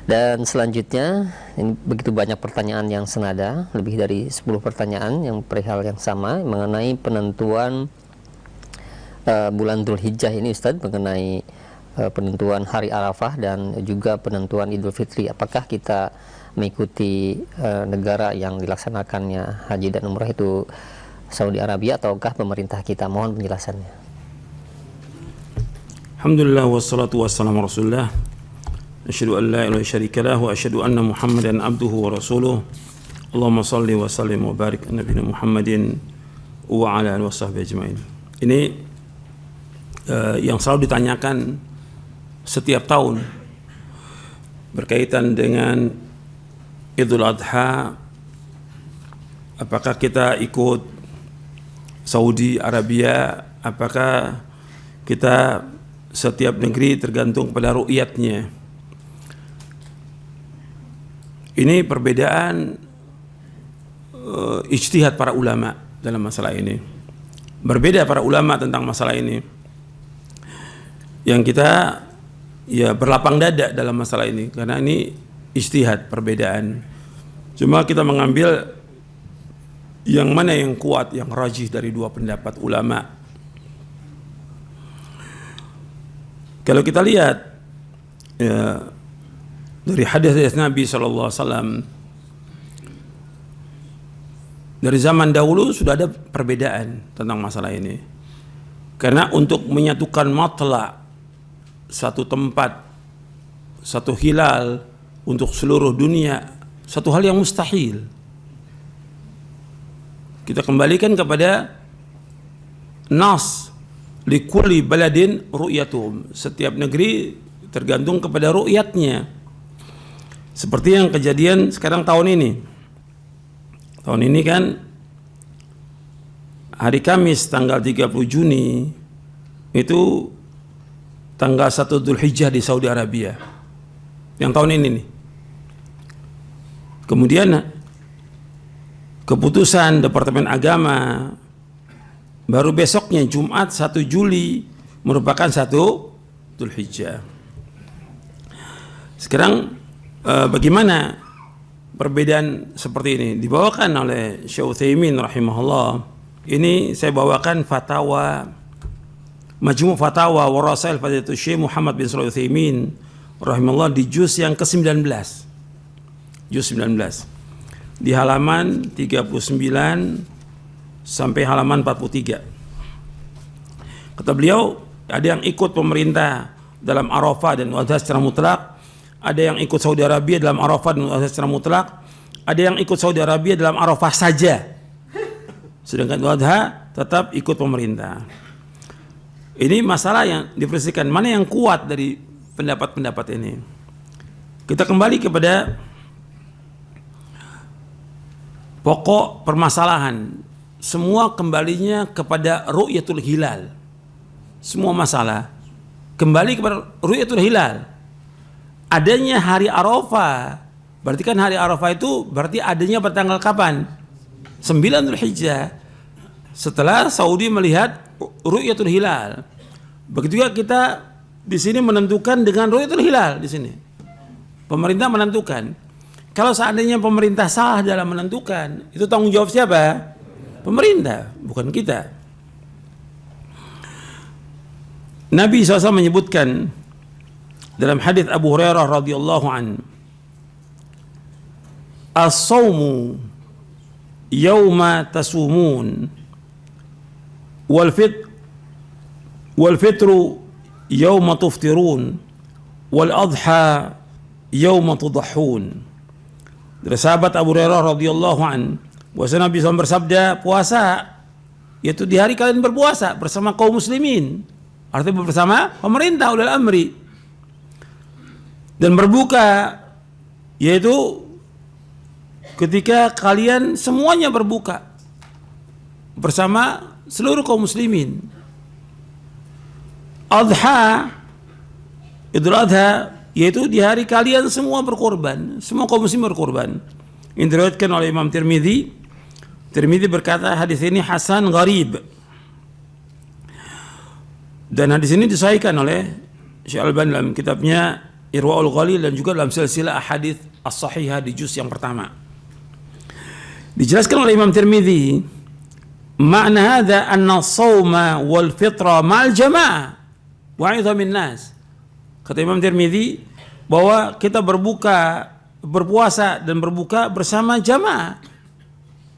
Dan selanjutnya, ini begitu banyak pertanyaan yang senada, lebih dari 10 pertanyaan yang perihal yang sama mengenai penentuan bulan Dzulhijjah ini Ustadz, mengenai penentuan hari Arafah dan juga penentuan Idul Fitri. Apakah kita mengikuti negara yang dilaksanakannya haji dan umrah itu Saudi Arabia ataukah pemerintah kita? Mohon penjelasannya. Alhamdulillah wassalatu wassalamu rasulullah. Asyhadu an la ilaha illa syarika lah wa asyhadu anna Muhammadan abduhu wa rasuluh. Allahumma salli wa sallim wa barik ala nabiyina Muhammadin wa ala alihi washabbihi ajmain. Ini yang selalu ditanyakan setiap tahun berkaitan dengan Idul Adha, apakah kita ikut Saudi Arabia, apakah kita setiap negeri tergantung pada ru'yatnya. Ini perbedaan ijtihad para ulama dalam masalah ini. Berbeda para ulama tentang masalah ini. Yang kita ya berlapang dada dalam masalah ini karena ini ijtihad, perbedaan. Cuma kita mengambil yang mana yang kuat, yang rajih dari dua pendapat ulama. Kalau kita lihat ya, dari hadis Nabi SAW, dari zaman dahulu sudah ada perbedaan tentang masalah ini. Karena untuk menyatukan matla satu tempat, satu hilal untuk seluruh dunia, satu hal yang mustahil. Kita kembalikan kepada nas likulli baladin ru'yatuhum. Setiap negeri tergantung kepada ru'yatnya. Seperti yang kejadian sekarang tahun ini. Tahun ini kan hari Kamis tanggal 30 Juni itu tanggal 1 Dzulhijjah di Saudi Arabia. Yang tahun ini nih. Kemudian keputusan Departemen Agama baru besoknya Jumat 1 Juli merupakan 1 Dzulhijjah. Sekarang bagaimana perbedaan seperti ini dibawakan oleh Syekh Utsaimin rahimahullah. Ini saya bawakan fatwa Majmu' Fatawa wa Rasail Fadilatul Syekh Muhammad bin Shalih Utsaimin rahimahullah di juz yang ke-19. Juz 19. Di halaman 39 sampai halaman 43. Kata beliau, ada yang ikut pemerintah dalam Arafah dan Adha secara mutlak, ada yang ikut Saudi Arabia dalam Arafah dan Adha secara mutlak, ada yang ikut Saudi Arabia dalam Arafah saja, sedangkan Adha tetap ikut pemerintah. Ini masalah yang diperselisihkan, mana yang kuat dari pendapat-pendapat ini. Kita kembali kepada pokok permasalahan. Semua kembalinya kepada ru'yatul hilal. Semua masalah kembali kepada ru'yatul hilal. Adanya hari Arafah, berarti kan hari Arafah itu berarti adanya pada tanggal kapan? 9 Dzulhijjah. Setelah Saudi melihat ru'yatul hilal. Begitu juga kita di sini menentukan dengan ru'yatul hilal di sini. Pemerintah menentukan. Kalau seandainya pemerintah salah dalam menentukan, itu tanggung jawab siapa? Pemerintah, bukan kita. Nabi SAW menyebutkan dalam hadis Abu Hurairah radhiyallahu an, as-saumu yauma tasumun wal fitru yauma tuftirun wal adha yauma tudahhun. Dari sahabat Abu Hurairah radhiyallahu an, bahwa Nabi SAW bersabda, puasa yaitu di hari kalian berpuasa bersama kaum muslimin, artinya bersama pemerintah ulil amri. Dan berbuka yaitu ketika kalian semuanya berbuka bersama seluruh kaum muslimin. Adha, Idul Adha, yaitu di hari kalian semua berkorban, semua kaum muslim berkorban. Ini diriwayatkan oleh Imam Tirmidzi. Tirmidzi berkata hadis ini hasan gharib. Dan hadis ini disahihkan oleh Syekh Al-Albani dalam kitabnya Irwaul Ghalil dan juga dalam silsilah ahadits as-sahihah di juz yang pertama. Dijelaskan oleh Imam Tirmidzi, makna hadza anna as-shauma wal fitra ma'al jama'ah wa 'idhamin nas. Kata Imam Tirmidzi bahwa kita berpuasa dan berbuka bersama jamaah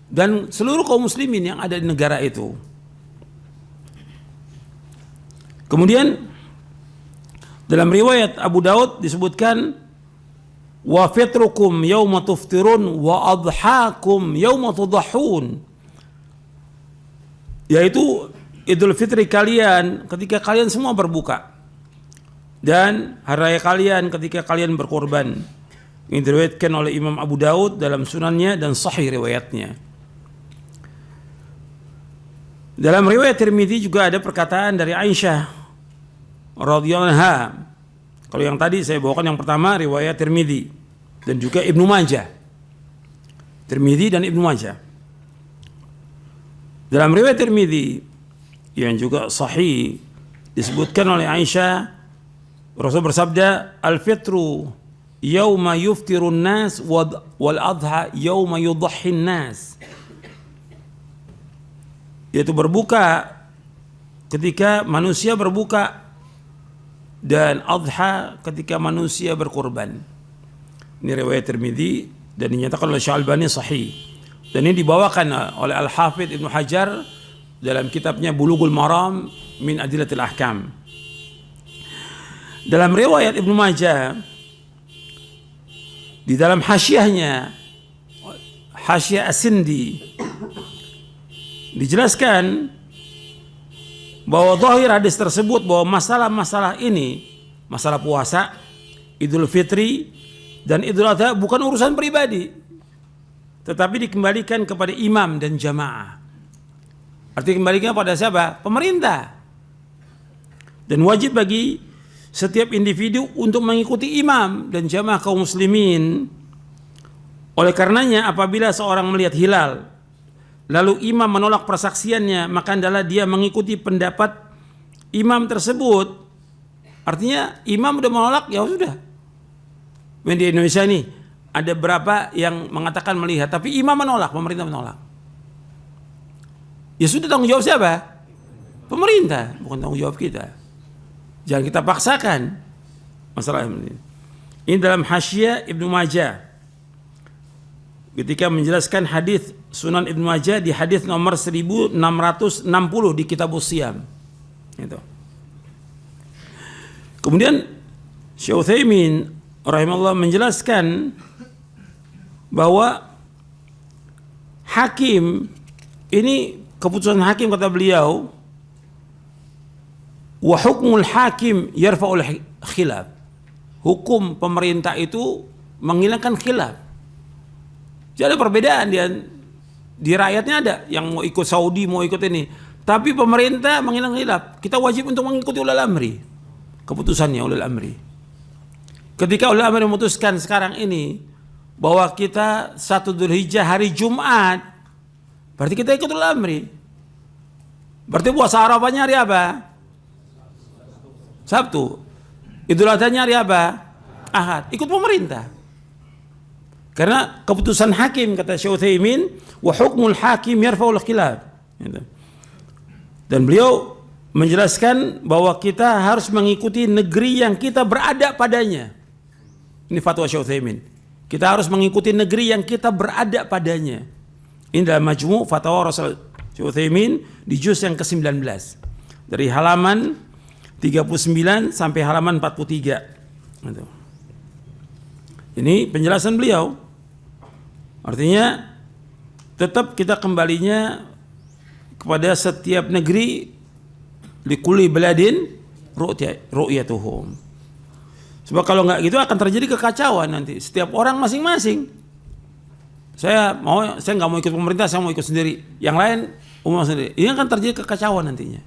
dan seluruh kaum muslimin yang ada di negara itu. Kemudian dalam riwayat Abu Daud disebutkan wa fitrukum yauma tuftirun wa adhakum yauma tudahhun, yaitu Idul Fitri kalian ketika kalian semua berbuka dan hari raya kalian ketika kalian berkorban. Ini diriwayatkan oleh Imam Abu Daud dalam sunannya dan sahih riwayatnya. Dalam riwayat Tirmidzi juga ada perkataan dari Aisyah radhiyallahu anha. Kalau yang tadi saya bawakan yang pertama riwayat Tirmidzi dan juga Ibnu Majah. Tirmidzi dan Ibnu Majah. Dalam riwayat Tirmidzi yang juga sahih disebutkan oleh Aisyah, Rasul bersabda, al-fitru yauma yuftirun nas wal adha yauma yudhhin nas. Yaitu berbuka ketika manusia berbuka dan adha ketika manusia berkorban. Ini riwayat Tirmidzi dan dinyatakan oleh Syalbani sahih. Dan ini dibawakan oleh Al-Hafidz Ibnu Hajar dalam kitabnya Bulughul Maram min Adillatil Ahkam. Dalam riwayat Ibnu Majah di dalam hasyiahnya, Hasyiah As-Sindi, dijelaskan bahwa zahir hadis tersebut bahwa masalah-masalah ini, masalah puasa, Idul Fitri dan Idul Adha bukan urusan pribadi, tetapi dikembalikan kepada imam dan jamaah. Artinya kembalikan pada siapa? Pemerintah. Dan wajib bagi setiap individu untuk mengikuti imam dan jamaah kaum muslimin. Oleh karenanya apabila seorang melihat hilal lalu imam menolak persaksiannya, maka adalah dia mengikuti pendapat imam tersebut. Artinya imam udah menolak, ya sudah. Di Indonesia ini ada berapa yang mengatakan melihat, tapi imam menolak, pemerintah menolak. Ya sudah, tanggung jawab siapa? Pemerintah, bukan tanggung jawab kita. Jangan kita paksakan masalah ini. Ini dalam Hasyiah Ibnu Majah ketika menjelaskan hadis Sunan Ibnu Majah di hadis nomor 1660 di Kitabus Shiyam. Itu. Kemudian Syekh Utsaimin rahimahullah menjelaskan bahwa hakim ini, keputusan hakim kata beliau, wa hukmul hakim yarfa'ul khilaf. Hukum pemerintah itu menghilangkan khilaf. Jadi ada perbedaan di rakyatnya, ada yang mau ikut Saudi, mau ikut ini. Tapi pemerintah menghilangkan khilaf. Kita wajib untuk mengikuti ulil amri. Keputusannya ulil amri. Ketika ulil amri memutuskan sekarang ini bahwa kita 1 Dzulhijjah hari Jumat, berarti kita ikut ulil amri. Berarti puasa Arafahnya hari apa? Sabtu. Idul Adhanya hari apa? Ahad. Ikut pemerintah. Karena keputusan hakim, kata Syekh Utsaimin, wa hukmul hakim yarfa'ul khilaf. Dan beliau menjelaskan bahwa kita harus mengikuti negeri yang kita berada padanya. Ini fatwa Syekh Utsaimin. Kita harus mengikuti negeri yang kita berada padanya. Ini dalam Majmu' Fatwa Rasul Syekh Utsaimin di juz yang ke-19. Dari halaman 39 sampai halaman 43. Ini penjelasan beliau. Artinya tetap kita kembalinya kepada setiap negeri, likulli baladin ru'yatuhum. Sebab kalau nggak gitu akan terjadi kekacauan nanti. Setiap orang masing-masing. Saya nggak mau ikut pemerintah, saya mau ikut sendiri. Yang lain umum sendiri. Ini akan terjadi kekacauan nantinya.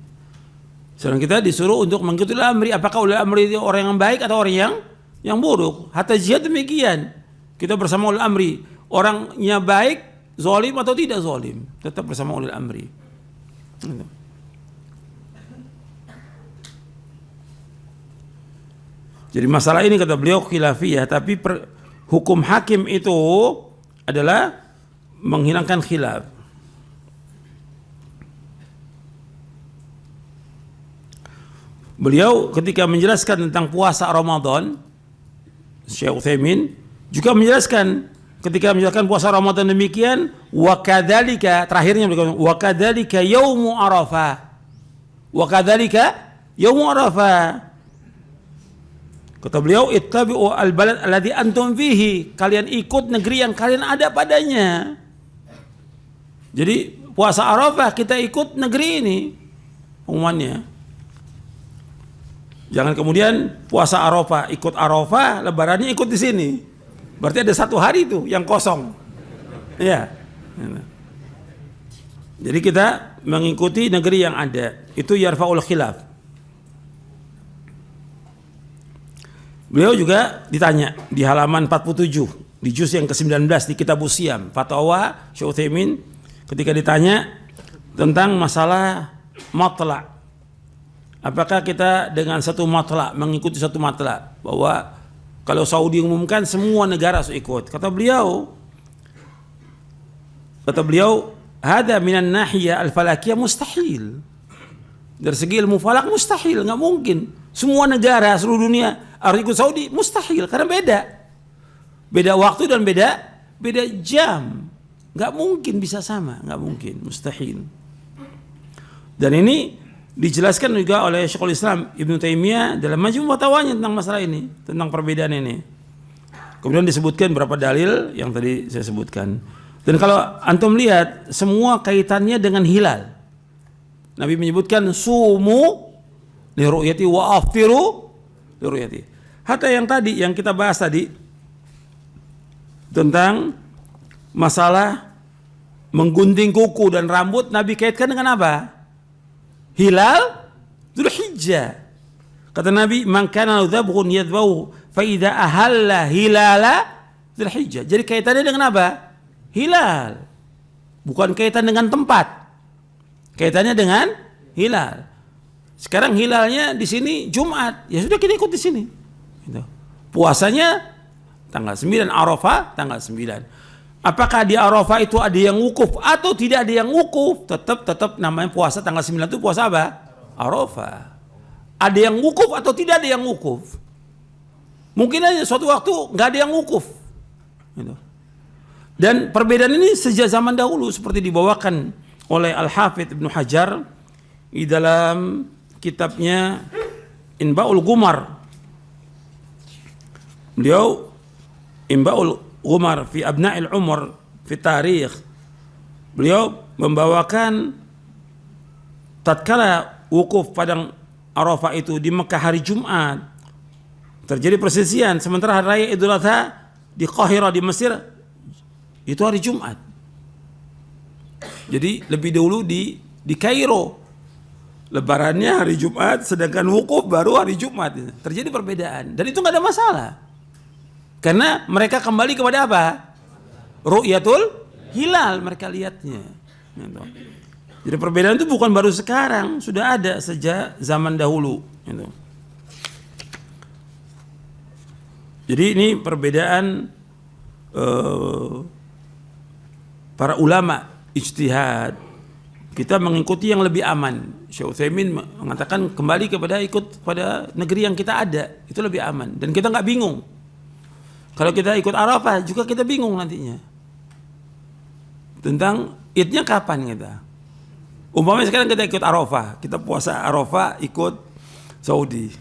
Sedang kita disuruh untuk mengikuti ulil amri. Apakah ulil amri itu orang yang baik atau orang yang buruk? Hatta jihad demikian. Kita bersama ulil amri. Orangnya baik, zalim atau tidak zalim, tetap bersama ulil amri. Jadi masalah ini kata beliau khilafiyah, tapi hukum hakim itu adalah menghilangkan khilaf. Beliau ketika menjelaskan tentang puasa Ramadan, Syekh Utsaimin juga menjelaskan ketika menjelaskan puasa Ramadan demikian, wa kadzalika, terakhirnya beliau wa kadzalika yaumu Arafah. Wa kadzalika yaumu Arafah. Kata beliau, ittabi'u al-balad alladhi antum fihi, kalian ikut negeri yang kalian ada padanya. Jadi puasa Arafah kita ikut negeri ini pengumumannya. Jangan kemudian puasa Arafah ikut Arafah, lebarannya ikut di sini. Berarti ada satu hari itu yang kosong. Ya. Jadi kita mengikuti negeri yang ada. Itu yarfa'ul khilaf. Beliau juga ditanya di halaman 47 di juz yang ke-19 di Kitabus Shiyam, Fatwa Syekh Utsaimin ketika ditanya tentang masalah matla'. Apakah kita dengan satu matla', mengikuti satu matla', bahwa kalau Saudi umumkan semua negara harus ikut. Kata beliau, hada minan nahiyah al-falakiyah mustahil. Dari segi ilmu falak mustahil, nggak mungkin. Semua negara seluruh dunia harus ikut Saudi, mustahil karena beda waktu dan beda jam. Nggak mungkin bisa sama, nggak mungkin, mustahil. Dan ini dijelaskan juga oleh Syekhul Islam Ibnu Taimiyah dalam Majmu' Fatwanya tentang masalah ini, tentang perbedaan ini. Kemudian disebutkan beberapa dalil yang tadi saya sebutkan. Dan kalau antum lihat semua kaitannya dengan hilal. Nabi menyebutkan sumu li ru'yati wa aftiru li ru'yati. Hatta yang tadi yang kita bahas tadi tentang masalah menggunting kuku dan rambut, Nabi kaitkan dengan apa? Hilal Dzulhijjah. Kata Nabi, "Man kana dzabhun yadbahu fa idza ahalla hilala Dzulhijjah." Jadi kaitannya dengan apa? Hilal. Bukan kaitan dengan tempat. Kaitannya dengan hilal. Sekarang hilalnya di sini Jumat, ya sudah kita ikut di sini. Gitu. Puasanya tanggal 9, Arafah tanggal 9. Apakah di Arafah itu ada yang wukuf atau tidak ada yang wukuf? Tetap namanya puasa tanggal 9 itu puasa apa? Arafah. Ada yang wukuf atau tidak ada yang wukuf? Mungkin aja suatu waktu nggak ada yang wukuf. Gitu. Dan perbedaan ini sejak zaman dahulu seperti dibawakan oleh Al-Hafidh Ibnu Hajar di dalam kitabnya Inba'ul Ghumar. Beliau Inba'ul Ghumar fi Abna'il Umar fi Tarikh. Beliau membawakan tatkala wukuf padang Arafah itu di Mekah hari Jumat terjadi persisian, sementara hari raya Idul Adha di Qahirah di Mesir itu hari Jumat. Jadi lebih dulu di Kairo lebarannya hari Jumat, sedangkan wukuf baru hari Jumat. Terjadi perbedaan dan itu nggak ada masalah. Karena mereka kembali kepada apa? Ru'yatul hilal, mereka lihatnya. Jadi perbedaan itu bukan baru sekarang, sudah ada sejak zaman dahulu. Jadi ini perbedaan para ulama ijtihad. Kita mengikuti yang lebih aman. Syekh Utsaimin mengatakan kembali kepada ikut pada negeri yang kita ada, itu lebih aman dan kita nggak bingung. Kalau kita ikut Arafah juga kita bingung nantinya tentang idnya kapan kita. Umpamanya sekarang kita ikut Arafah, kita puasa Arafah ikut Saudi.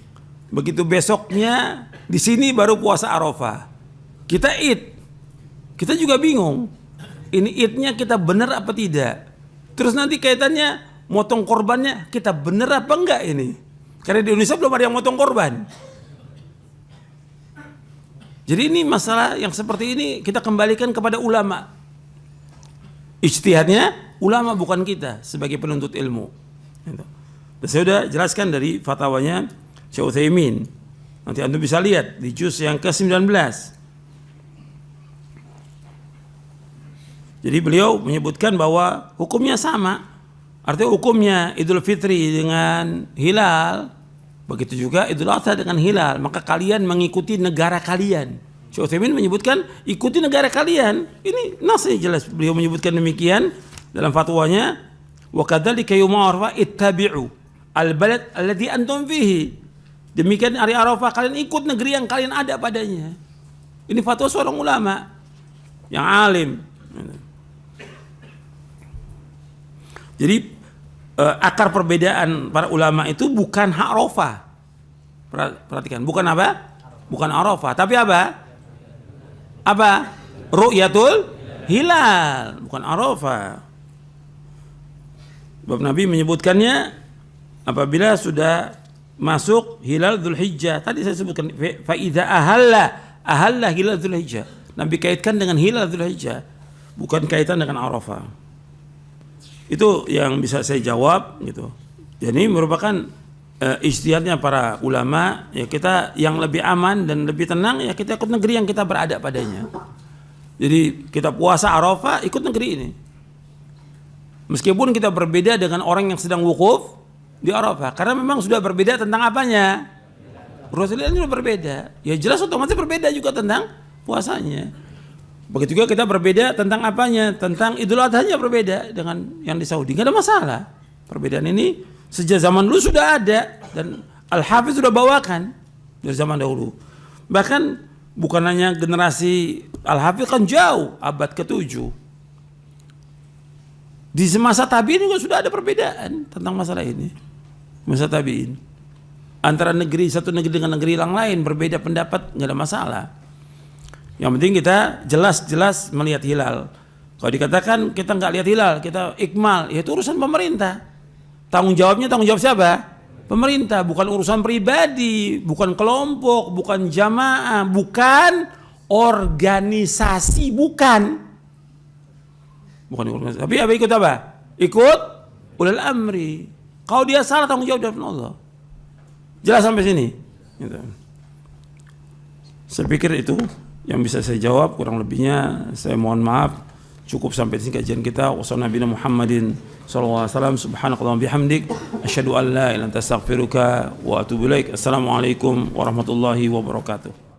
Begitu besoknya di sini baru puasa Arafah, kita id, kita juga bingung. Ini idnya kita benar apa tidak? Terus nanti kaitannya motong korbannya kita benar apa enggak ini? Karena di Indonesia belum ada yang motong korban. Jadi ini masalah yang seperti ini kita kembalikan kepada ulama. Ijtihadnya ulama bukan kita sebagai penuntut ilmu. Dan saya sudah jelaskan dari fatwanya Syekh Utsaimin. Nanti Anda bisa lihat di juz yang ke-19. Jadi beliau menyebutkan bahwa hukumnya sama. Artinya hukumnya Idul Fitri dengan hilal Begitu juga Idul Adha dengan hilal, maka kalian mengikuti negara kalian. Syekh Utsaimin menyebutkan ikuti negara kalian. Ini nasnya jelas, beliau menyebutkan demikian dalam fatwanya. Wa kadzalika yaum Arafah ittabi'u al-balad alladhi antum fihi. Demikian hari Arafah kalian ikut negeri yang kalian ada padanya. Ini fatwa seorang ulama yang alim. Jadi akar perbedaan para ulama itu bukan hak Arafah. Perhatikan, bukan apa? Bukan Arafah, tapi apa? Apa? Ru'yatul hilal, bukan Arafah. Sebab Nabi menyebutkannya apabila sudah masuk hilal Dzulhijjah. Tadi saya sebutkan fa idza ahalla hilal Dzulhijjah. Nabi kaitkan dengan hilal Dzulhijjah, bukan kaitan dengan Arafah. Itu yang bisa saya jawab gitu. Jadi merupakan ijtihadnya para ulama, ya kita yang lebih aman dan lebih tenang ya kita ikut negeri yang kita berada padanya. Jadi kita puasa Arafah ikut negeri ini. Meskipun kita berbeda dengan orang yang sedang wukuf di Arafah, karena memang sudah berbeda tentang apanya. Rasulullah sudah berbeda. Ya jelas otomatis berbeda juga tentang puasanya. Begitu juga kita berbeda tentang apanya, tentang Idul Adha-nya berbeda dengan yang di Saudi. Nggak ada masalah. Perbedaan ini sejak zaman dulu sudah ada dan Al-Hafiz sudah bawakan dari zaman dahulu. Bahkan bukan hanya generasi Al-Hafiz kan jauh, abad ke-7. Di semasa tabi'in juga sudah ada perbedaan tentang masalah ini. Masa tabi'in. Antara satu negeri dengan negeri yang lain berbeda pendapat, nggak ada masalah. Yang penting kita jelas-jelas melihat hilal. Kalau dikatakan kita nggak lihat hilal, kita ikmal, ya itu urusan pemerintah. Tanggung jawab siapa? Pemerintah, bukan urusan pribadi, bukan kelompok, bukan jamaah, bukan organisasi, bukan organisasi. Tapi apa ikut apa? Ikut ulil amri. Kalau dia salah tanggung jawab dari Allah. Jelas sampai sini. Gitu. Saya pikir itu yang bisa saya jawab, kurang lebihnya saya mohon maaf. Cukup sampai di sini kajian kita. Wassalamualaikum Muhammadin sallallahu alaihi wasallam. Subhanakallahumma bihamdik asyhadu an la ilaha illa anta astaghfiruka wa atubu ilaik. Assalamualaikum warahmatullahi wabarakatuh.